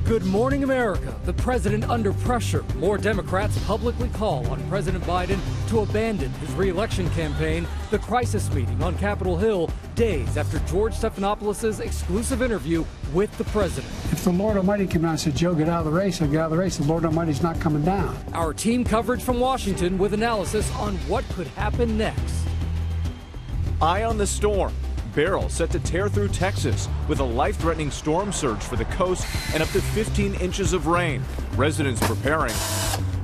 Good morning, America. The president under pressure. More Democrats publicly call on President Biden to abandon his reelection campaign. The crisis meeting on Capitol Hill days after George Stephanopoulos' exclusive interview with the president. If the Lord Almighty came out and said, Joe, get out of the race, I'll get out of the race. The Lord Almighty's not coming down. Our team coverage from Washington with analysis on what could happen next. Eye on the storm. Beryl set to tear through Texas with a life-threatening storm surge for the coast and up to 15 inches of rain. Residents preparing.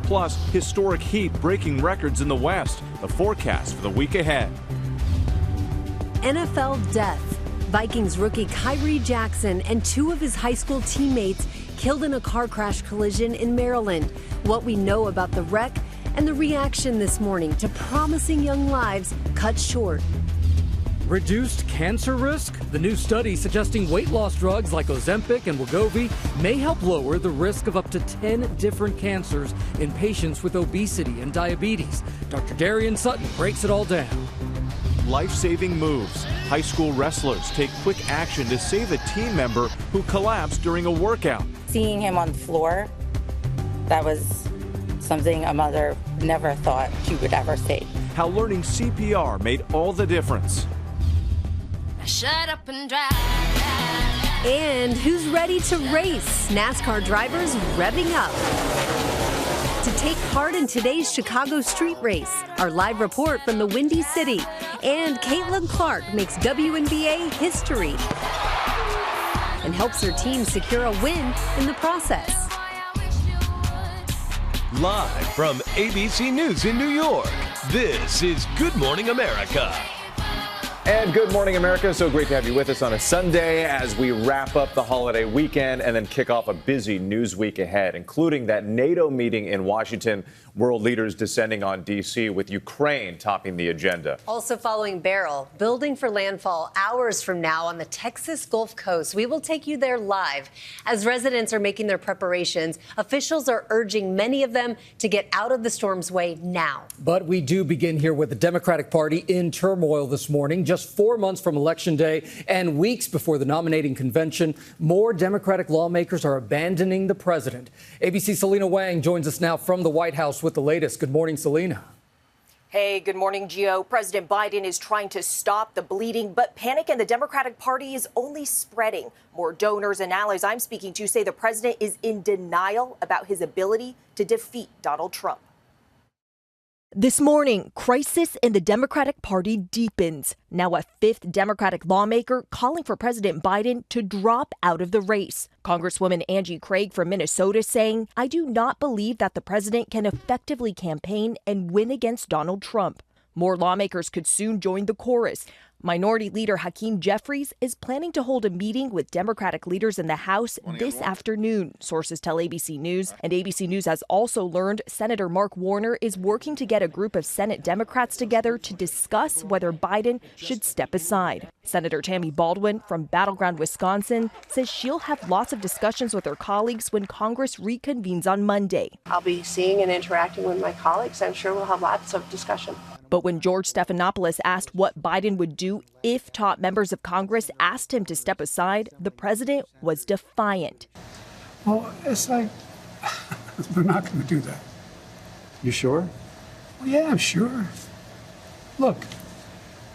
Plus, historic heat breaking records in the West. The forecast for the week ahead. NFL death. Vikings rookie Kyrie Jackson and two of his high school teammates killed in a car crash collision in Maryland. What we know about the wreck and the reaction this morning to promising young lives cut short. Reduced cancer risk? The new study suggesting weight loss drugs like Ozempic and Wegovy may help lower the risk of up to 10 different cancers in patients with obesity and diabetes. Dr. Darian Sutton breaks it all down. Life-saving moves. High school wrestlers take quick action to save a team member who collapsed during a workout. Seeing him on the floor, that was something a mother never thought she would ever see. How learning CPR made all the difference. Shut up and drive. And who's ready to race? NASCAR drivers revving up to take part in today's Chicago street race. Our live report from the Windy City. And Caitlin Clark makes WNBA history and helps her team secure a win in the process. Live from ABC News in New York, this is Good Morning America. And good morning, America. So great to have you with us on a Sunday as we wrap up the holiday weekend and then kick off a busy news week ahead, including that NATO meeting in Washington, world leaders descending on D.C. with Ukraine topping the agenda. Also following Beryl, building for landfall hours from now on the Texas Gulf Coast. We will take you there live. As residents are making their preparations, officials are urging many of them to get out of the storm's way now. But we do begin here with the Democratic Party in turmoil this morning. Just 4 months from Election Day and weeks before the nominating convention, more Democratic lawmakers are abandoning the president. ABC's Selena Wang joins us now from the White House with the latest. Good morning, Selena. Hey, good morning, Gio. President Biden is trying to stop the bleeding, but panic in the Democratic Party is only spreading. More donors and allies I'm speaking to say the president is in denial about his ability to defeat Donald Trump. This morning, crisis in the Democratic Party deepens. Now a fifth Democratic lawmaker calling for President Biden to drop out of the race. Congresswoman Angie Craig from Minnesota saying, I do not believe that the president can effectively campaign and win against Donald Trump. More lawmakers could soon join the chorus. Minority Leader Hakeem Jeffries is planning to hold a meeting with Democratic leaders in the House this afternoon, sources tell ABC News. And ABC News has also learned Senator Mark Warner is working to get a group of Senate Democrats together to discuss whether Biden should step aside. Senator Tammy Baldwin from Battleground, Wisconsin, says she'll have lots of discussions with her colleagues when Congress reconvenes on Monday. I'll be seeing and interacting with my colleagues. I'm sure we'll have lots of discussion. But when George Stephanopoulos asked what Biden would do if top members of Congress asked him to step aside, the president was defiant. Well, it's like, they're not going to do that. You sure? Well, yeah, I'm sure. Look,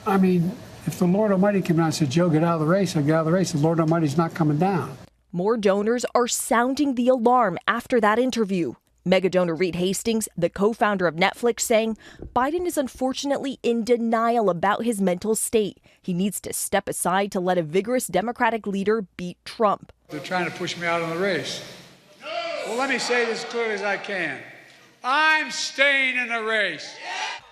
I mean, if the Lord Almighty came out and said, Joe, get out of the race, I'll get out of the race. The Lord Almighty's not coming down. More donors are sounding the alarm after that interview. Mega donor Reed Hastings, the co-founder of Netflix, saying Biden is unfortunately in denial about his mental state. He needs to step aside to let a vigorous Democratic leader beat Trump. They're trying to push me out of the race. No! Well, let me say this as clearly as I can. I'm staying in the race.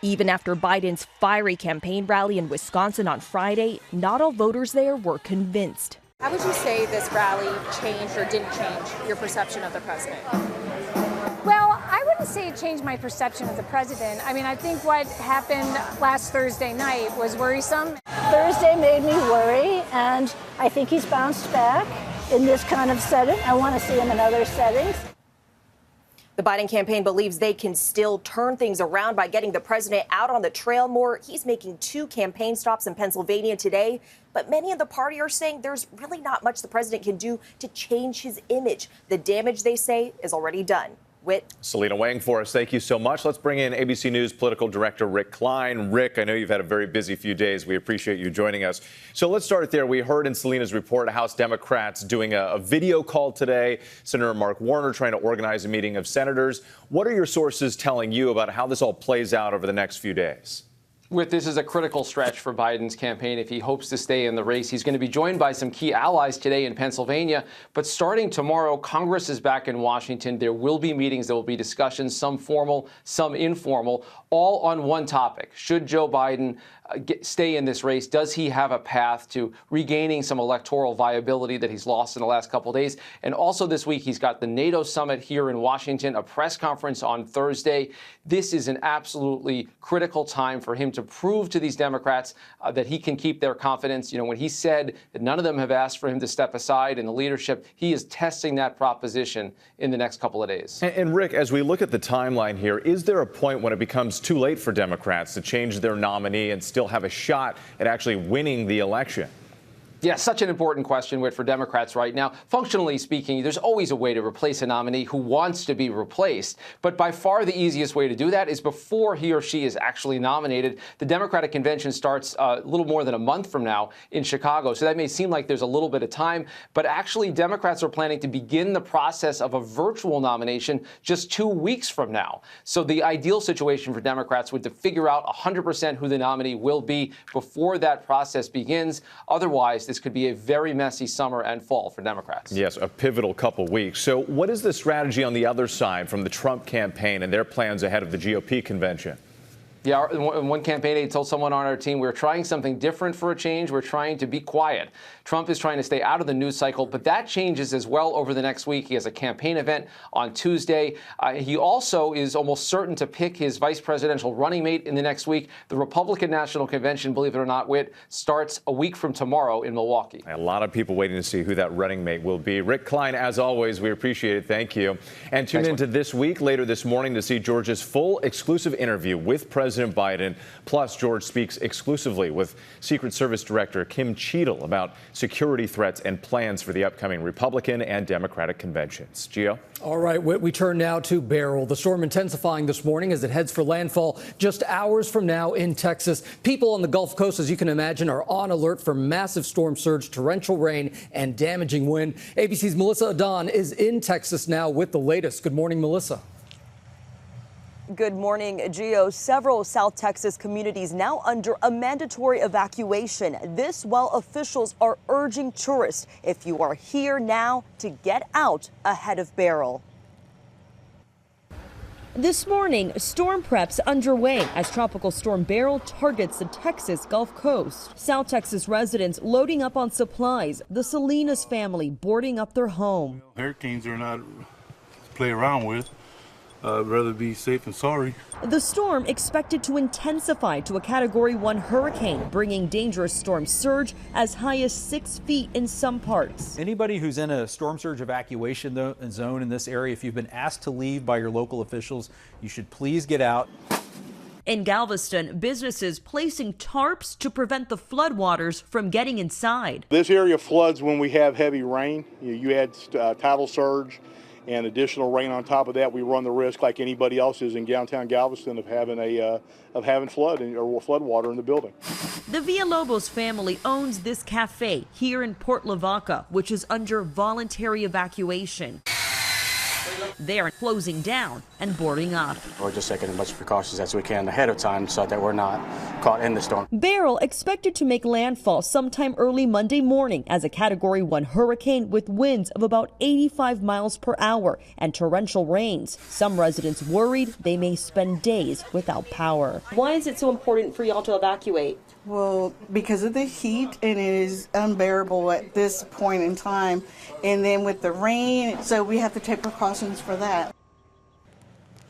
Even after Biden's fiery campaign rally in Wisconsin on Friday, not all voters there were convinced. How would you say this rally changed or didn't change your perception of the president? Well, I wouldn't say it changed my perception of the president. I mean, I think what happened last Thursday night was worrisome. Thursday made me worry, and I think he's bounced back in this kind of setting. I want to see him in other settings. The Biden campaign believes they can still turn things around by getting the president out on the trail more. He's making 2 campaign stops in Pennsylvania today. But many in the party are saying there's really not much the president can do to change his image. The damage, they say, is already done. Whit. Selena weighing for us. Thank you so much. Let's bring in ABC News political director Rick Klein. Rick, I know you've had a very busy few days. We appreciate you joining us. So let's start there. We heard in Selena's report House Democrats doing a video call today. Senator Mark Warner trying to organize a meeting of senators. What are your sources telling you about how this all plays out over the next few days? This is a critical stretch for Biden's campaign if he hopes to stay in the race. He's going to be joined by some key allies today in Pennsylvania. But starting tomorrow, Congress is back in Washington. There will be meetings. There will be discussions, some formal, some informal, all on one topic. Should Joe Biden stay in this race? Does he have a path to regaining some electoral viability that he's lost in the last couple of days? And also this week, he's got the NATO summit here in Washington, a press conference on Thursday. This is an absolutely critical time for him to prove to these Democrats that he can keep their confidence. You know, when he said that none of them have asked for him to step aside in the leadership, he is testing that proposition in the next couple of days. And Rick, as we look at the timeline here, is there a point when it becomes too late for Democrats to change their nominee and still have a shot at actually winning the election? Yeah, such an important question, Whit, for Democrats right now. Functionally speaking, there's always a way to replace a nominee who wants to be replaced. But by far the easiest way to do that is before he or she is actually nominated. The Democratic convention starts a little more than a month from now in Chicago. So that may seem like there's a little bit of time. But actually, Democrats are planning to begin the process of a virtual nomination just 2 weeks from now. So the ideal situation for Democrats would to figure out 100% who the nominee will be before that process begins. Otherwise, this could be a very messy summer and fall for Democrats. Yes, a pivotal couple weeks. So what is the strategy on the other side from the Trump campaign and their plans ahead of the GOP convention? Yeah, one campaign aide told someone on our team, we're trying something different for a change. We're trying to be quiet. Trump is trying to stay out of the news cycle, but that changes as well over the next week. He has a campaign event on Tuesday. He also is almost certain to pick his vice presidential running mate in the next week. The Republican National Convention, believe it or not, Whit, starts a week from tomorrow in Milwaukee. A lot of people waiting to see who that running mate will be. Rick Klein, as always, we appreciate it. Thank you. And tune into This Week later this morning to see George's full exclusive interview with President Biden. Plus, George speaks exclusively with Secret Service Director Kim Cheadle about security threats and plans for the upcoming Republican and Democratic conventions. Gio? All right, we turn now to Beryl. The storm intensifying this morning as it heads for landfall just hours from now in Texas. People on the Gulf Coast, as you can imagine, are on alert for massive storm surge, torrential rain, and damaging wind. ABC's Melissa Adon is in Texas now with the latest. Good morning, Melissa. Good morning, Gio. Several South Texas communities now under a mandatory evacuation. This while officials are urging tourists, if you are here now, to get out ahead of Beryl. This morning, storm preps underway as Tropical Storm Beryl targets the Texas Gulf Coast. South Texas residents loading up on supplies, the Salinas family boarding up their home. Hurricanes are not to play around with. I'd rather be safe than sorry. The storm expected to intensify to a Category 1 hurricane, bringing dangerous storm surge as high as 6 feet in some parts. Anybody who's in a storm surge evacuation zone in this area, if you've been asked to leave by your local officials, you should please get out. In Galveston, businesses placing tarps to prevent the floodwaters from getting inside. This area floods when we have heavy rain. You add tidal surge and additional rain on top of that, we run the risk, like anybody else is in downtown Galveston, of having flood or flood water in the building. The Villalobos family owns this cafe here in Port Lavaca, which is under voluntary evacuation. They're closing down and boarding up. We're just taking as much precautions as we can ahead of time so that we're not caught in the storm. Beryl expected to make landfall sometime early Monday morning as a Category 1 hurricane with winds of about 85 miles per hour and torrential rains. Some residents worried they may spend days without power. Why is it so important for y'all to evacuate? Well, because of the heat, and it is unbearable at this point in time. And then with the rain, so we have to take precautions for that.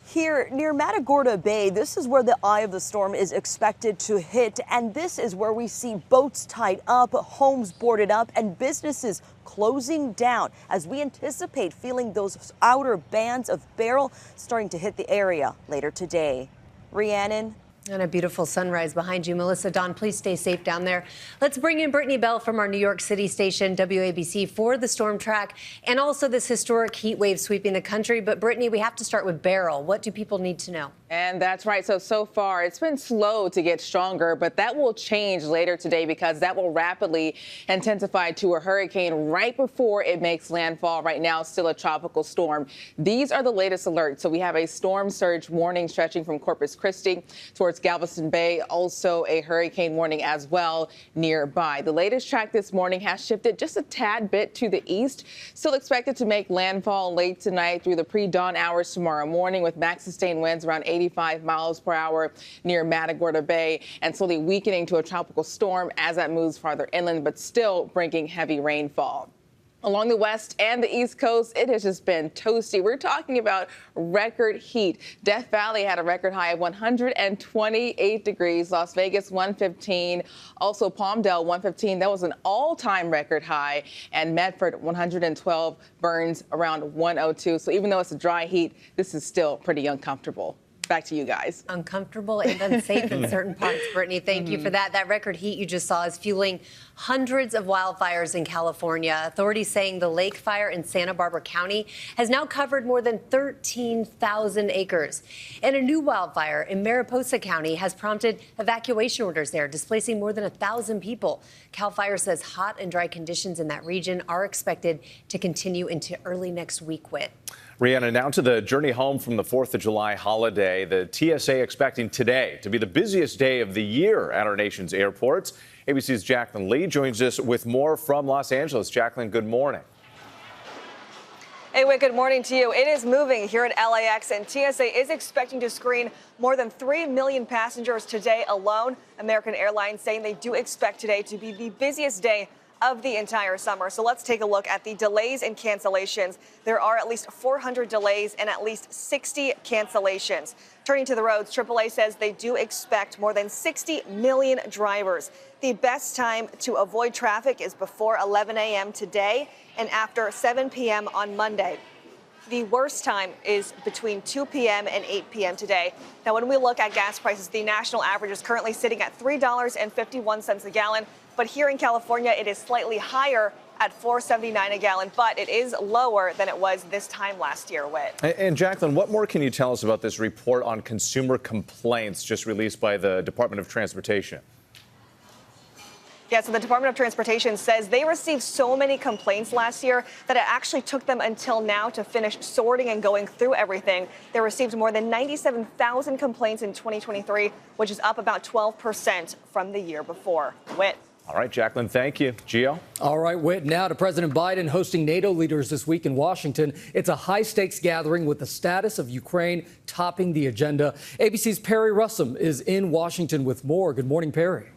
Here near Matagorda Bay, this is where the eye of the storm is expected to hit. And this is where we see boats tied up, homes boarded up, and businesses closing down as we anticipate feeling those outer bands of Beryl starting to hit the area later today. Rhiannon. And a beautiful sunrise behind you. Melissa, Don, please stay safe down there. Let's bring in Brittany Bell from our New York City station, WABC, for the storm track and also this historic heat wave sweeping the country. But Brittany, we have to start with Beryl. What do people need to know? And that's right. So far, it's been slow to get stronger, but that will change later today because that will rapidly intensify to a hurricane right before it makes landfall. Right now, still a tropical storm. These are the latest alerts. So we have a storm surge warning stretching from Corpus Christi towards Galveston Bay. Also a hurricane warning as well nearby. The latest track this morning has shifted just a tad bit to the east. Still expected to make landfall late tonight through the pre-dawn hours tomorrow morning with max sustained winds around 85 miles per hour near Matagorda Bay and slowly weakening to a tropical storm as that moves farther inland, but still bringing heavy rainfall. Along the west and the east coast, it has just been toasty. We're talking about record heat. Death Valley had a record high of 128 degrees. Las Vegas, 115. Also, Palmdale, 115. That was an all-time record high. And Medford, 112. Burns, around 102. So even though it's a dry heat, this is still pretty uncomfortable. Back to you guys. Uncomfortable and unsafe in certain parts, Brittany. Thank you for that. That record heat you just saw is fueling hundreds of wildfires in California. Authorities saying the lake fire in Santa Barbara County has now covered more than 13,000 acres. And a new wildfire in Mariposa County has prompted evacuation orders there, displacing more than 1,000 people. CAL FIRE says hot and dry conditions in that region are expected to continue into early next week, Whit. Rhiannon, now to the journey home from the 4th of July holiday. The TSA expecting today to be the busiest day of the year at our nation's airports. ABC's Jacqueline Lee joins us with more from Los Angeles. Jacqueline, good morning. Hey, Whit, good morning to you. It is moving here at LAX, and TSA is expecting to screen more than 3 million passengers today alone. American Airlines saying they do expect today to be the busiest day of the entire summer. So let's take a look at the delays and cancellations. There are at least 400 delays and at least 60 cancellations. Turning to the roads, AAA says they do expect more than 60 million drivers. The best time to avoid traffic is before 11 a.m. today and after 7 p.m. on Monday. The worst time is between 2 p.m. and 8 p.m. today. Now, when we look at gas prices, the national average is currently sitting at $3.51 a gallon. But here in California, it is slightly higher at $4.79 a gallon, but it is lower than it was this time last year, Whit. And Jacqueline, what more can you tell us about this report on consumer complaints just released by the Department of Transportation? Yeah, so the Department of Transportation says they received so many complaints last year that it actually took them until now to finish sorting and going through everything. They received more than 97,000 complaints in 2023, which is up about 12% from the year before. Whit. All right, Jacqueline, thank you. Gio? All right, Whit, now to President Biden hosting NATO leaders this week in Washington. It's a high-stakes gathering with the status of Ukraine topping the agenda. ABC's Perry Russum is in Washington with more. Good morning, Perry.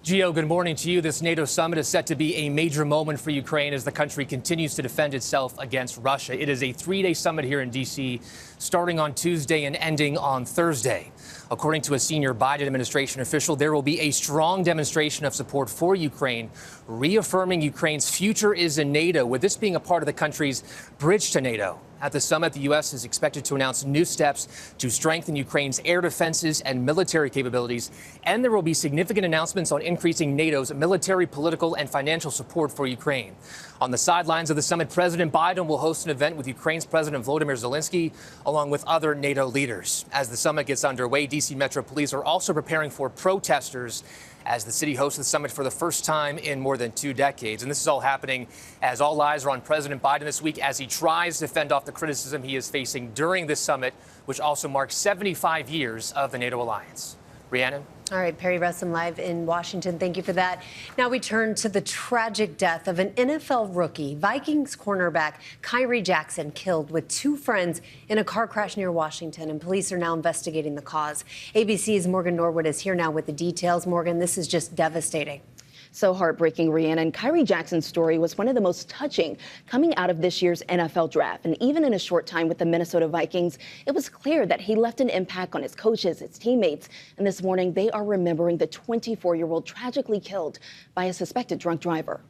Gio, good morning to you. This NATO summit is set to be a major moment for Ukraine as the country continues to defend itself against Russia. It is a three-day summit here in D.C., starting on Tuesday and ending on Thursday. According to a senior Biden administration official, there will be a strong demonstration of support for Ukraine, reaffirming Ukraine's future is in NATO, with this being a part of the country's bridge to NATO. At the summit, the U.S. is expected to announce new steps to strengthen Ukraine's air defenses and military capabilities. And there will be significant announcements on increasing NATO's military, political, and financial support for Ukraine. On the sidelines of the summit, President Biden will host an event with Ukraine's President Volodymyr Zelensky, along with other NATO leaders. As the summit gets underway, D.C. Metro Police are also preparing for protesters as the city hosts the summit for the first time in more than 2 decades. And this is all happening as all eyes are on President Biden this week as he tries to fend off the criticism he is facing during this summit, which also marks 75 years of the NATO alliance. Rhiannon? All right, Perry Russum live in Washington. Thank you for that. Now we turn to the tragic death of an NFL rookie. Vikings cornerback Kyrie Jackson killed with 2 friends in a car crash near Washington, and police are now investigating the cause. ABC's Morgan Norwood is here now with the details. Morgan, this is just devastating. So heartbreaking, Rhiannon. Kyrie Jackson's story was one of the most touching coming out of this year's NFL draft. And even in a short time with the Minnesota Vikings, it was clear that he left an impact on his coaches, his teammates. And this morning, they are remembering the 24-year-old tragically killed by a suspected drunk driver.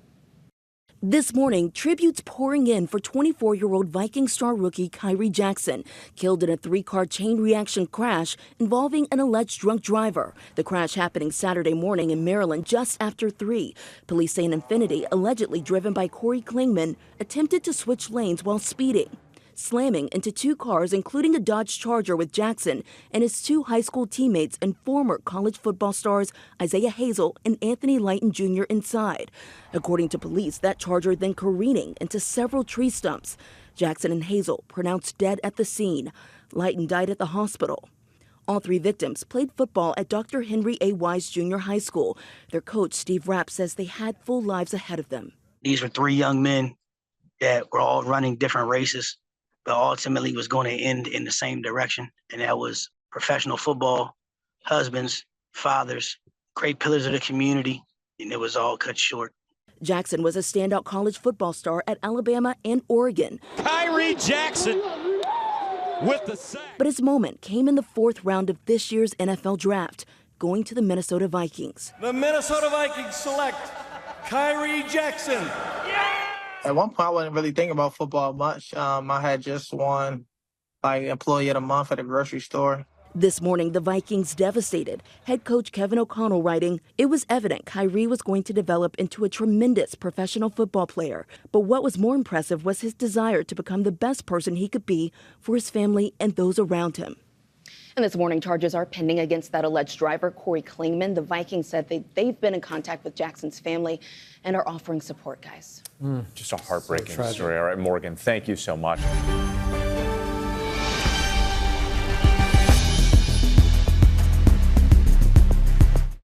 This morning, tributes pouring in for 24-year-old Viking star rookie Kyrie Jackson, killed in a 3-car chain reaction crash involving an alleged drunk driver. The crash happening Saturday morning in Maryland just after 3. Police say an Infiniti, allegedly driven by Corey Klingman, attempted to switch lanes while speeding, slamming into 2 cars, including a Dodge Charger with Jackson and his 2 high school teammates and former college football stars Isaiah Hazel and Anthony Lighton Jr. inside. According to police, that Charger then careening into several tree stumps. Jackson and Hazel pronounced dead at the scene. Lighton died at the hospital. All 3 victims played football at Dr. Henry A. Wise Jr. High School. Their coach, Steve Rapp, says they had full lives ahead of them. These were 3 young men that were all running different races, but ultimately was going to end in the same direction, and that was professional football, husbands, fathers, great pillars of the community, and it was all cut short. Jackson was a standout college football star at Alabama and Oregon. Kyrie Jackson with the sack. But his moment came in the 4th round of this year's NFL draft, going to the Minnesota Vikings. The Minnesota Vikings select Kyrie Jackson. At one point, I wasn't really thinking about football much. I had just won Employee of the Month at a grocery store. This morning, the Vikings devastated. Head coach Kevin O'Connell writing, "It was evident Kyrie was going to develop into a tremendous professional football player. But what was more impressive was his desire to become the best person he could be for his family and those around him." And this morning, charges are pending against that alleged driver, Corey Klingman. The Vikings said they've been in contact with Jackson's family and are offering support, guys. Just a heartbreaking story. All right, Morgan, thank you so much.